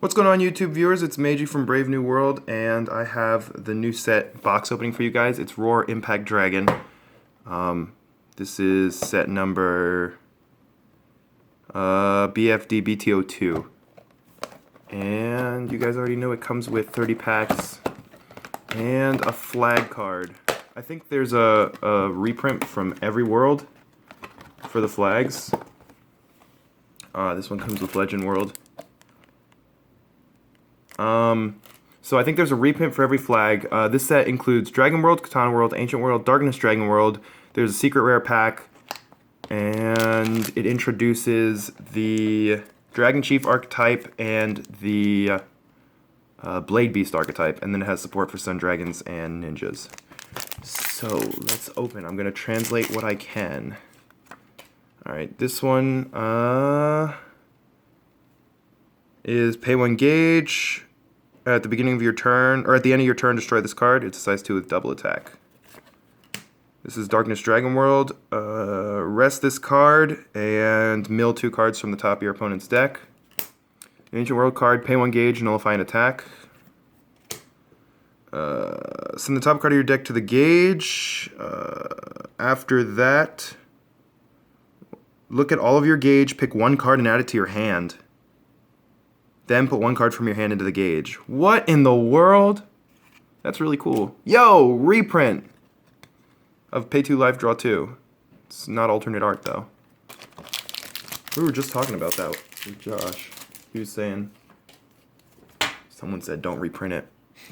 What's going on, YouTube viewers? It's Meiji from Brave New World, and I have the new set box opening for you guys. It's Roar Impact Dragon. This is set number BFD BTO2. And you guys already know it comes with 30 packs and a flag card. I think there's a reprint from every world for the flags. This one comes with Legend World. So I think there's a reprint for every flag. This set includes Dragon World, Katana World, Ancient World, Darkness Dragon World. There's a secret rare pack, and it introduces the Dragon Chief archetype and the Blade Beast archetype, and then it has support for Sun Dragons and Ninjas. So let's open. I'm gonna translate what I can. Alright, this one is pay 1 gauge. At the beginning of your turn, or at the end of your turn, destroy this card. It's a size 2 with double attack. This is Darkness Dragon World. Rest this card and mill 2 cards from the top of your opponent's deck. Ancient World card, pay 1 gauge, nullify an attack. Send the top card of your deck to the gauge. After that, look at all of your gauge, pick 1 card and add it to your hand. Then put 1 card from your hand into the gauge. What in the world? That's really cool. Yo, reprint of pay 2 life, draw 2. It's not alternate art though. We were just talking about that with Josh. He was saying, someone said don't reprint it.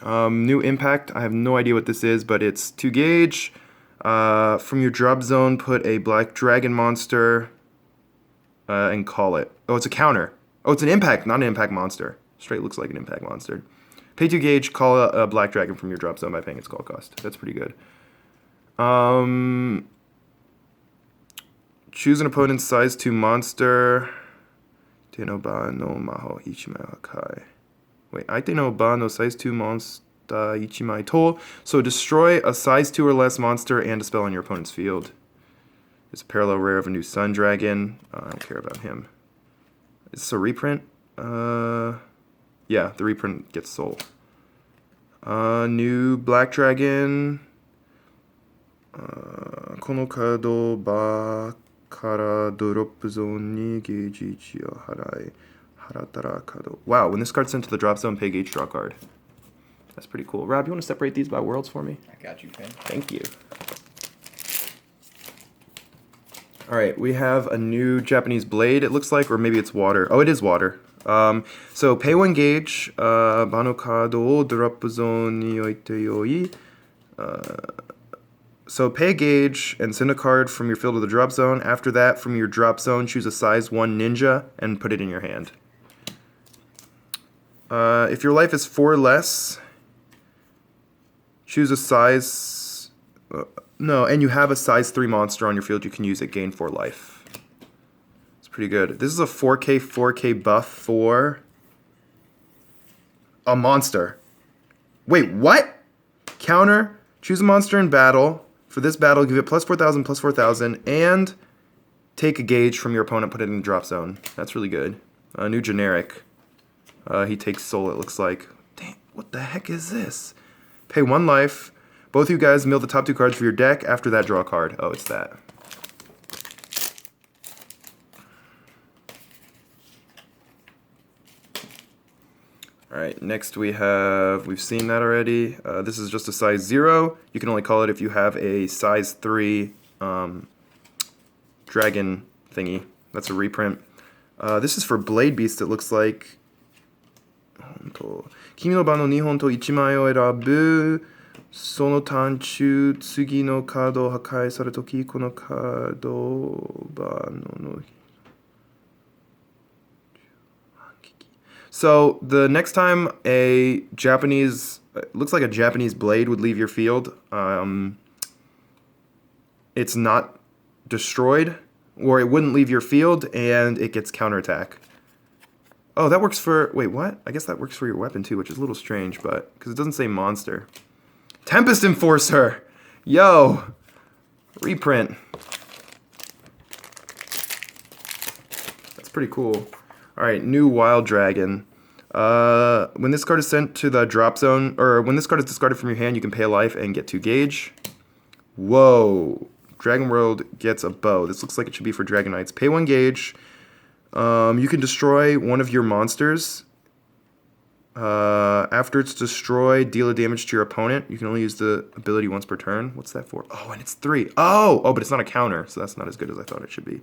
New impact, I have no idea what this is, but it's 2 gauge. From your drop zone, put a black dragon monster and call it. Oh, it's a counter. Oh, it's an impact, not an impact monster. Straight looks like an impact monster. Pay 2 gauge, call a black dragon from your drop zone by paying its call cost. That's pretty good. Choose an opponent's size 2 monster. Aite ba no maho ichimai hakai. Wait, aite no ba no size 2 monster ichimai to. So destroy a size 2 or less monster and a spell on your opponent's field. It's a parallel rare of a new Sun Dragon. I don't care about him. Is this a reprint? Yeah, the reprint gets sold. New Black Dragon. Kono kado ba kara drop zone ni gauge ichi o harai haratara kado. Wow, when this card's sent to the drop zone, pay gauge, draw card. That's pretty cool. Rob, you want to separate these by worlds for me? I got you, Finn. Thank you. Alright, we have a new Japanese blade, it looks like, or maybe it's water. Oh, it is water. So, pay 1 gauge, bano kado o drop zone ni oite yoi. So, pay a gauge and send a card from your field to the drop zone. After that, from your drop zone, choose a size 1 ninja and put it in your hand. If your life is 4 or less, choose a size... No, and you have a size 3 monster on your field you can use it, gain 4 life. It's pretty good. This is a 4K buff for a monster. Wait, what? Counter, choose a monster in battle. For this battle, give it plus 4,000, and take a gauge from your opponent, put it in the drop zone. That's really good. New generic. He takes soul, it looks like. Dang, what the heck is this? Pay 1 life. Both of you guys mill the top 2 cards for your deck. After that, draw a card. Oh, it's that. Alright, next we've seen that already. This is just a size 0. You can only call it if you have a size 3 dragon thingy. That's a reprint. This is for Blade Beast, it looks like. Kimi no ba no nihon to ichimai o erabu. そのターン中、次のカードを破壊されるとき、このカードをSo, the next time a Japanese, looks like a Japanese blade would leave your field, it's not destroyed, or it wouldn't leave your field, and it gets counterattack. Oh, that works for, wait, what? I guess that works for your weapon too, which is a little strange, but, because it doesn't say monster. Tempest Enforcer! Yo! Reprint. That's pretty cool. Alright, new Wild Dragon. When this card is sent to the drop zone, or when this card is discarded from your hand, you can pay a life and get 2 gauge. Whoa. Dragon World gets a bow. This looks like it should be for Dragon Knights. Pay 1 gauge. You can destroy one of your monsters. After it's destroyed, deal a damage to your opponent. You can only use the ability once per turn. What's that for? Oh, and it's 3. Oh, but it's not a counter, so that's not as good as I thought it should be.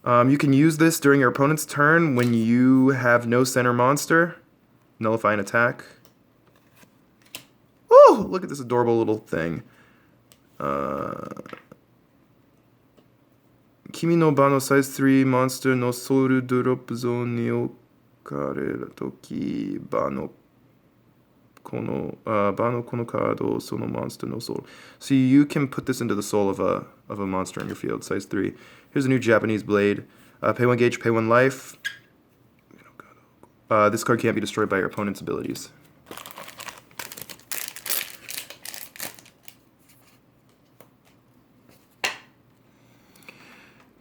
You can use this during your opponent's turn when you have no center monster. Nullify an attack. Oh, look at this adorable little thing. Kimi no ba no size 3 monster no soul drop zone ni okareru toki ba no kono card sono monster no soul. So you can put this into the soul of a monster in your field, size 3. Here's a new Japanese blade. Pay 1 gauge, pay 1 life. This card can't be destroyed by your opponent's abilities.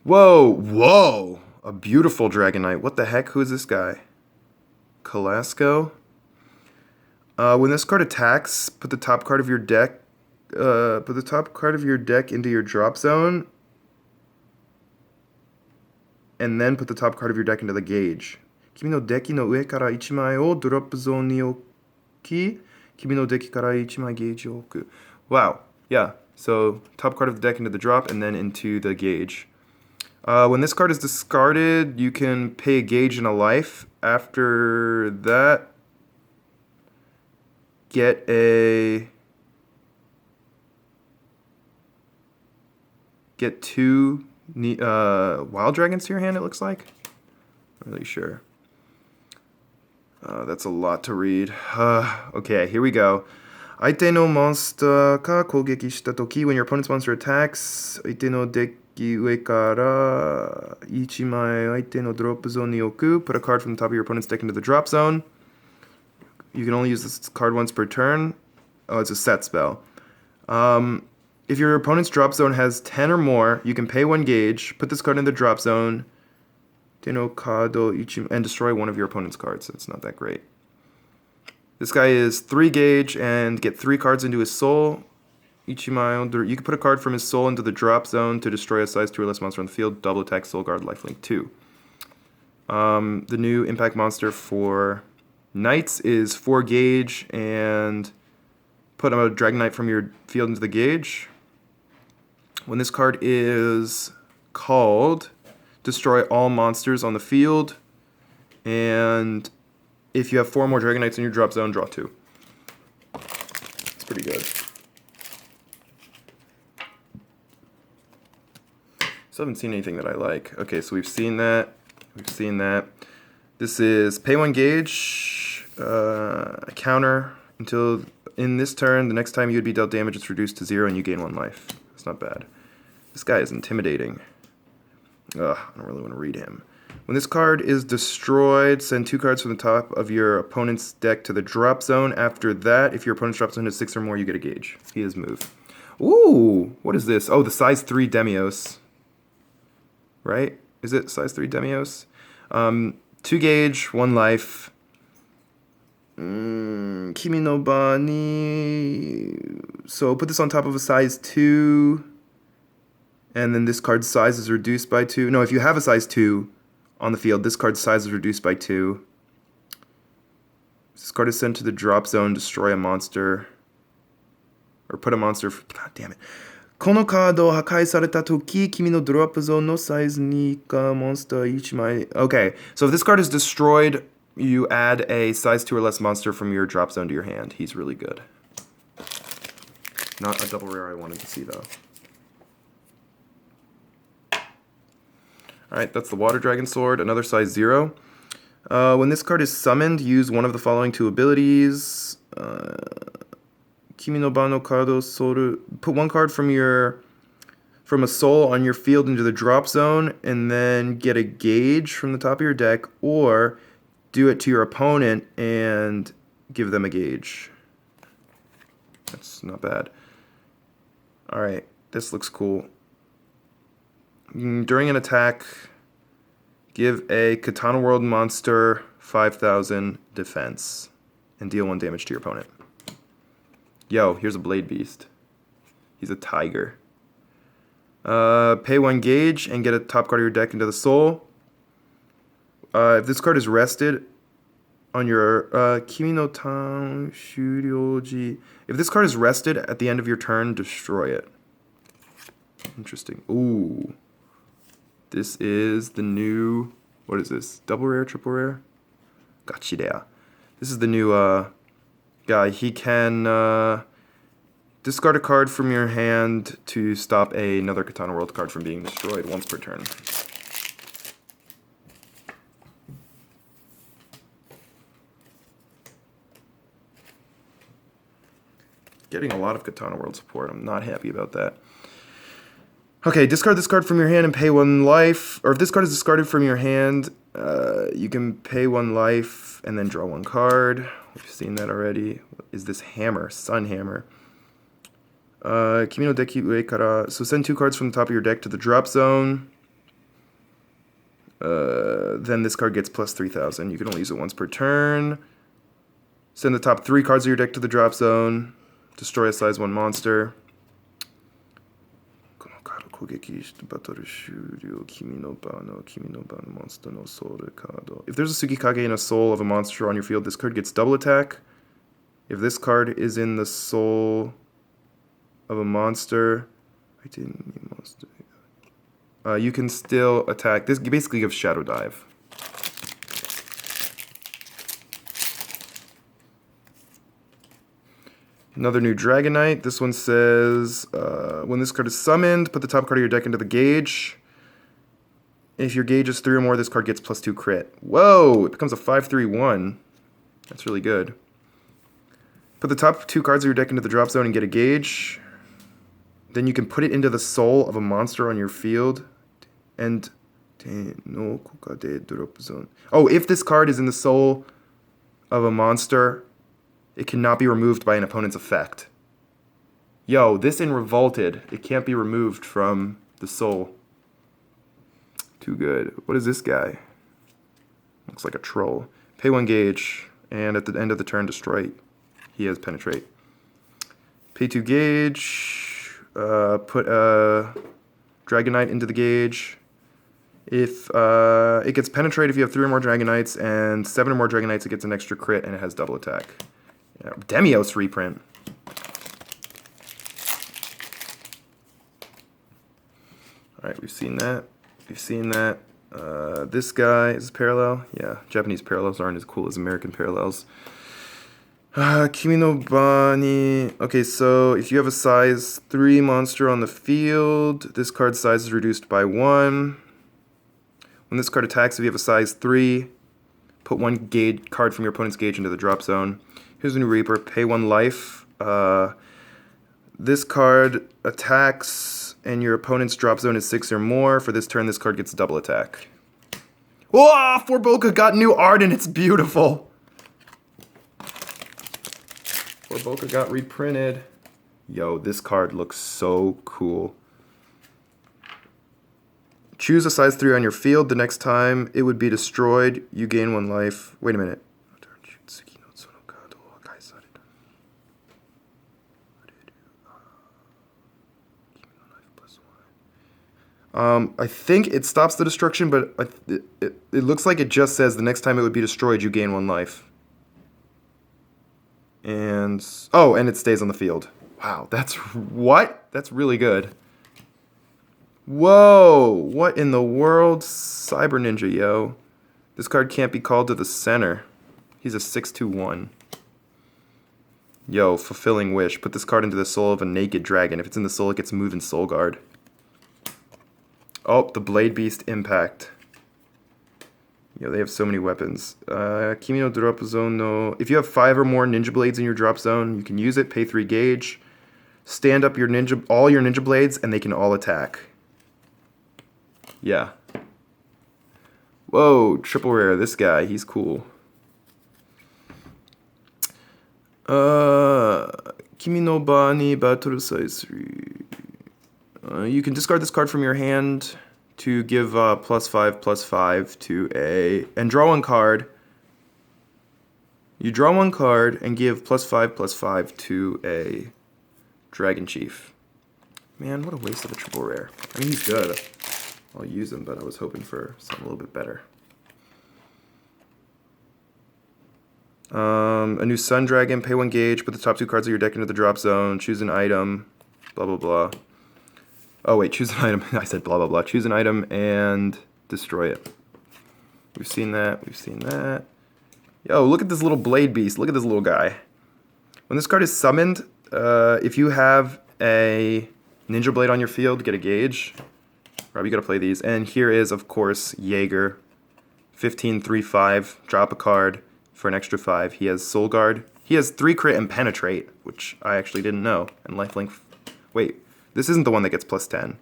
Whoa! A beautiful Dragon Knight. What the heck? Who is this guy? Kalasco? When this card attacks, put the top card of your deck into your drop zone, and then put the top card of your deck into the gauge. Kimi no deki no ue kara 1枚を drop zone に置き、Kimi no deki kara 1枚 gauge を置く. Wow. Yeah. So top card of the deck into the drop and then into the gauge. When this card is discarded, you can pay a gauge and a life. After that, get 2 wild dragons to your hand, it looks like. Not really sure. That's a lot to read. Okay, here we go. Aite no monster ka kogeki shita toki, when your opponent's monster attacks, aite no deki ue kara 1枚 aite no drop zone ni oku, put a card from the top of your opponent's deck into the drop zone. You can only use this card once per turn. Oh, it's a set spell. If your opponent's drop zone has 10 or more, you can pay 1 gauge, put this card in the drop zone, and destroy one of your opponent's cards. It's not that great. This guy is 3 gauge and get 3 cards into his soul. You can put a card from his soul into the drop zone to destroy a size 2 or less monster on the field. Double attack, soul guard, lifelink 2. The new impact monster for Knights is 4 gauge and put a Dragon Knight from your field into the gauge. When this card is called, destroy all monsters on the field, and if you have 4 more Dragon Knights in your drop zone, draw 2. It's pretty good. Still haven't seen anything that I like. Okay, so we've seen that. This is pay 1 gauge, a counter until in this turn. The next time you would be dealt damage, it's reduced to 0 and you gain 1 life. It's not bad. This guy is intimidating. I don't really want to read him. When this card is destroyed, send 2 cards from the top of your opponent's deck to the drop zone. After that, if your opponent's drop zone has 6 or more, you get a gauge. He is move. Ooh, what is this? Oh, the size 3 Demios. Right? Is it size 3 Demios? 2 gauge, 1 life. Kimi no ba ni. So put this on top of a size 2. And then this card's size is reduced by 2. No, if you have a size 2 on the field, this card's size is reduced by 2. This card is sent to the drop zone, destroy a monster. Or put a monster... God damn it. このカードを破壊されたとき、君のドロップゾーンのサイズにかモンスター1枚... Okay, so if this card is destroyed, you add a size 2 or less monster from your drop zone to your hand. He's really good. Not a double rare I wanted to see, though. Alright, that's the Water Dragon Sword, another size 0. When this card is summoned, use one of the following 2 abilities. Kimi no ba no kado soul. Put 1 card from a soul on your field into the drop zone, and then get a gauge from the top of your deck, or do it to your opponent and give them a gauge. That's not bad. Alright, this looks cool. During an attack, give a Katana World monster 5,000 defense, and deal 1 damage to your opponent. Yo, here's a Blade Beast. He's a tiger. Pay 1 gauge and get a top card of your deck into the soul. If this card is rested on your Kimi no Tan Shuryoji. If this card is rested at the end of your turn, destroy it. Interesting. Ooh. This is the new... What is this? Double rare, triple rare? Gachidea. This is the new guy. He can discard a card from your hand to stop another Katana World card from being destroyed once per turn. Getting a lot of Katana World support. I'm not happy about that. Okay, discard this card from your hand and pay 1 life. Or if this card is discarded from your hand, you can pay 1 life and then draw 1 card. We've seen that already. What is this hammer? Sun Hammer. Kimi no deki ue kara. So send 2 cards from the top of your deck to the drop zone. Then this card gets plus 3,000. You can only use it once per turn. Send the top 3 cards of your deck to the drop zone. Destroy a size 1 monster. If there's a Tsukikage in a soul of a monster on your field, this card gets double attack. If this card is in the soul of a monster, you can still attack. This basically gives Shadow Dive. Another new Dragonite. This one says, when this card is summoned, put the top card of your deck into the gauge. If your gauge is 3 or more, this card gets plus 2 crit. Whoa! It becomes a 5/3/1. That's really good. Put the top 2 cards of your deck into the drop zone and get a gauge. Then you can put it into the soul of a monster on your field. And... Oh, if this card is in the soul of a monster... It cannot be removed by an opponent's effect. Yo, this in Revolted, it can't be removed from the soul. Too good. What is this guy? Looks like a troll. Pay 1 gauge, and at the end of the turn, destroy. He has Penetrate. Pay 2 gauge, put a Dragonite into the gauge. If it gets Penetrate if you have 3 or more Dragonites, and 7 or more Dragonites, it gets an extra crit, and it has double attack. Yeah, Demios reprint. Alright, we've seen that. We've seen that. This guy is parallel. Yeah, Japanese parallels aren't as cool as American parallels. Kimi no Bani. Okay, so if you have a size 3 monster on the field, this card's size is reduced by 1. When this card attacks, if you have a size 3, put 1 gauge card from your opponent's gauge into the drop zone. Here's a new Reaper. Pay 1 life. This card attacks, and your opponent's drop zone is 6 or more. For this turn, this card gets double attack. Whoa! Forboka got new art, and it's beautiful. Forboka got reprinted. Yo, this card looks so cool. Choose a size 3 on your field. The next time it would be destroyed, you gain 1 life. Wait a minute. I think it stops the destruction, but it looks like it just says the next time it would be destroyed, you gain 1 life. And, oh, and it stays on the field. Wow, that's, what? That's really good. Whoa, what in the world? Cyber Ninja, yo. This card can't be called to the center. He's a 6/2/1. Yo, Fulfilling Wish. Put this card into the soul of a naked dragon. If it's in the soul, it gets Move and Soul Guard. Oh, the Blade Beast Impact. Yo, they have so many weapons. Kimi no Drop Zone no... If you have 5 or more Ninja Blades in your drop zone, you can use it, pay 3 gauge. Stand up your all your Ninja Blades, and they can all attack. Yeah. Whoa, triple rare, this guy, he's cool. Kimi no Ba ni Battle Size 3. You can discard this card from your hand to give +5/+5 to a... And draw 1 card. You draw one card and give +5/+5 to a Dragon Chief. Man, what a waste of a triple rare. I mean, he's good. I'll use him, but I was hoping for something a little bit better. A new Sun Dragon, pay 1 gauge, put the top 2 cards of your deck into the drop zone, choose an item, blah blah blah. Oh wait, choose an item. I said blah blah blah. Choose an item and destroy it. We've seen that, we've seen that. Yo, look at this little Blade Beast. Look at this little guy. When this card is summoned, if you have a Ninja Blade on your field, get a gauge. Rob, you gotta play these. And here is, of course, Jaeger. 15/3/5, drop a card for an extra 5. He has Soul Guard. He has 3 crit and penetrate, which I actually didn't know. And lifelink. Wait, this isn't the one that gets +10.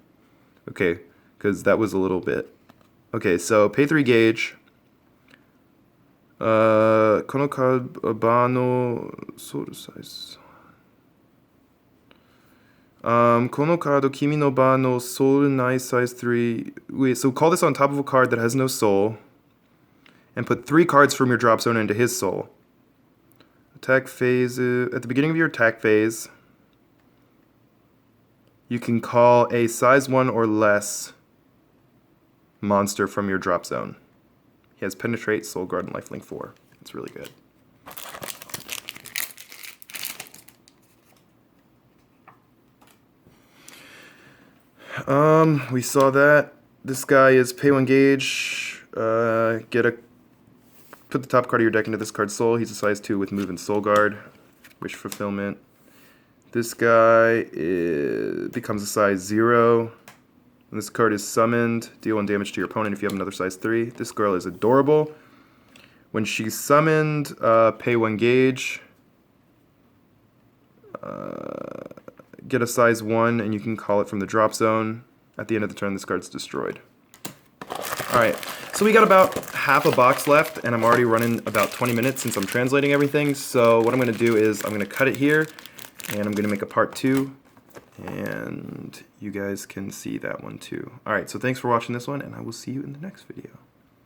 Okay, because that was a little bit. Okay, so pay 3 gauge. Kono card no soul size. Kono card kimi no ba no soul nai size 3. Wait, so call this on top of a card that has no soul. And put 3 cards from your drop zone into his soul. Attack phase. At the beginning of your attack phase, you can call a size 1 or less monster from your drop zone. He has Penetrate, Soul Guard, and Lifelink 4. It's really good. We saw that. This guy is pay 1 gauge. Put the top card of your deck into this card's soul. He's a size 2 with move and Soul Guard. Wish Fulfillment. This guy becomes a size 0. When this card is summoned, deal 1 damage to your opponent if you have another size 3. This girl is adorable. When she's summoned, pay 1 gauge. Get a size 1, and you can call it from the drop zone. At the end of the turn, this card's destroyed. Alright, so we got about half a box left, and I'm already running about 20 minutes since I'm translating everything. So what I'm going to do is I'm going to cut it here, and I'm going to make a part 2. And you guys can see that one too. Alright, so thanks for watching this one, and I will see you in the next video.